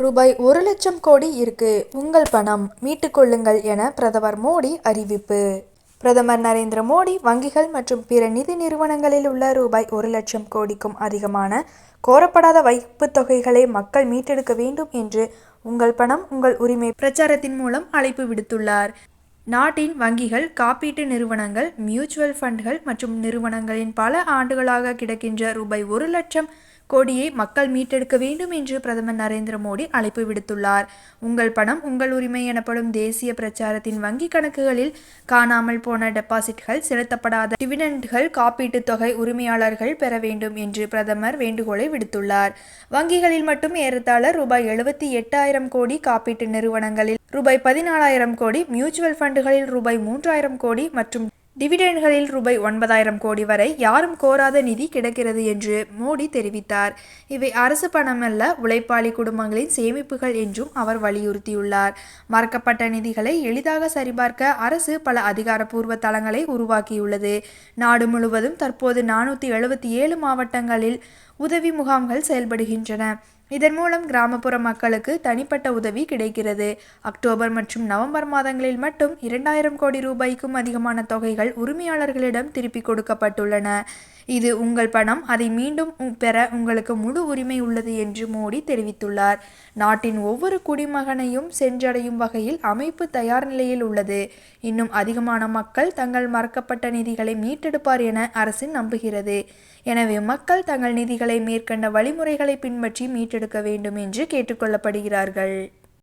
ரூபாய் 1,00,000 கோடி இருக்கு, உங்கள் பணம் மீட்டுக்கொள்ளுங்கள் என பிரதமர் மோடி அறிவிப்பு. பிரதமர் நரேந்திர மோடி வங்கிகள் மற்றும் பிற நிதி நிறுவனங்களில் உள்ள ரூபாய் 1,00,000 கோடிக்கும் அதிகமான கோரப்படாத வைப்புத் தொகைகளை மக்கள் மீட்டெடுக்க வேண்டும் என்று உங்கள் பணம் உங்கள் உரிமை பிரச்சாரத்தின் மூலம் அழைப்பு விடுத்துள்ளார். நாட்டின் வங்கிகள், காப்பீட்டு நிறுவனங்கள், மியூச்சுவல் ஃபண்டுகள் மற்றும் நிறுவனங்களின் பல ஆண்டுகளாக கிடக்கின்ற ரூபாய் 1,00,000 கோடியை மக்கள் மீட்டெடுக்க வேண்டும் என்று பிரதமர் நரேந்திர மோடி அழைப்பு விடுத்துள்ளார். உங்கள் பணம் உங்கள் உரிமை எனப்படும் தேசிய பிரச்சாரத்தின் வங்கி கணக்குகளில் காணாமல் போன டெபாசிட்கள், செலுத்தப்படாத டிவிடெண்டுகள் காப்பீட்டுத் தொகை உரிமையாளர்கள் பெற வேண்டும் என்று பிரதமர் வேண்டுகோளை விடுத்துள்ளார். வங்கிகளில் மட்டும் ஏறத்தாழ ரூபாய் 78,000 கோடி, காப்பீட்டு நிறுவனங்களில் ரூபாய் 14,000 கோடி, மியூச்சுவல் ஃபண்டுகளில் ரூபாய் 3,000 கோடி மற்றும் டிவிடெண்டுகளில் ரூபாய் 9,000 கோடி வரை யாரும் கோராத நிதி கிடக்கிறது என்று மோடி தெரிவித்தார். இவை அரசு பணமல்ல, உழைப்பாளி குடும்பங்களின் சேமிப்புகள் என்றும் அவர் வலியுறுத்தியுள்ளார். மறக்கப்பட்ட நிதிகளை எளிதாக சரிபார்க்க அரசு பல அதிகாரப்பூர்வ தளங்களை உருவாக்கியுள்ளது. நாடு முழுவதும் தற்போது 477 மாவட்டங்களில் உதவி முகாம்கள் செயல்படுகின்றன. இதன் மூலம் கிராமப்புற மக்களுக்கு தனிப்பட்ட உதவி கிடைக்கிறது. அக்டோபர் மற்றும் நவம்பர் மாதங்களில் மட்டும் 2,000 கோடி ரூபாய்க்கும் அதிகமான தொகைகள் உரிமையாளர்களிடம் திருப்பிக் கொடுக்கப்பட்டுள்ளன. இது உங்கள் பணம், அதை மீண்டும் பெற உங்களுக்கு முழு உரிமை உள்ளது என்று மோடி தெரிவித்துள்ளார். நாட்டின் ஒவ்வொரு குடிமகனையும் சென்றடையும் வகையில் அமைப்பு தயார் நிலையில் உள்ளது. இன்னும் அதிகமான மக்கள் தங்கள் மறக்கப்பட்ட நிதிகளை மீட்டெடுப்பார் என அரசு நம்புகிறது. எனவே மக்கள் தங்கள் நிதிகளை மேற்கண்ட வழிமுறைகளை பின்பற்றி மீட்டெடுக்க வேண்டும் என்று கேட்டுக்கொள்ளப்படுகிறார்கள்.